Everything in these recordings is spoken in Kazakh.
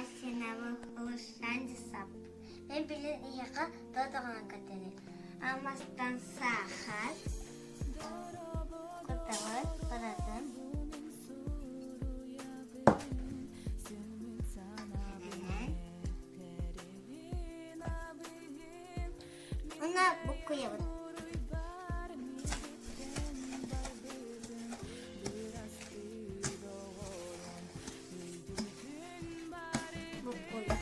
машинабы ылышан жасап. Мен білін иеға додоған көтері. Алмастан сахар. Көтәуір, қыратын. Ona bu koyalım. Bu koyduk.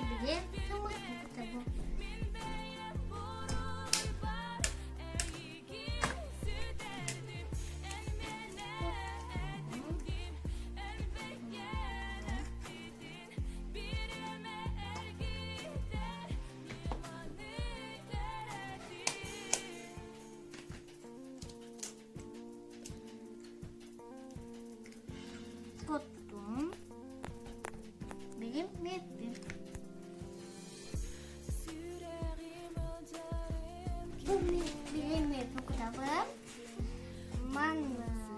Bilir. Tamam bu tabu. Tuttum. Bilim. Bu bilim bu kitabım. Manga.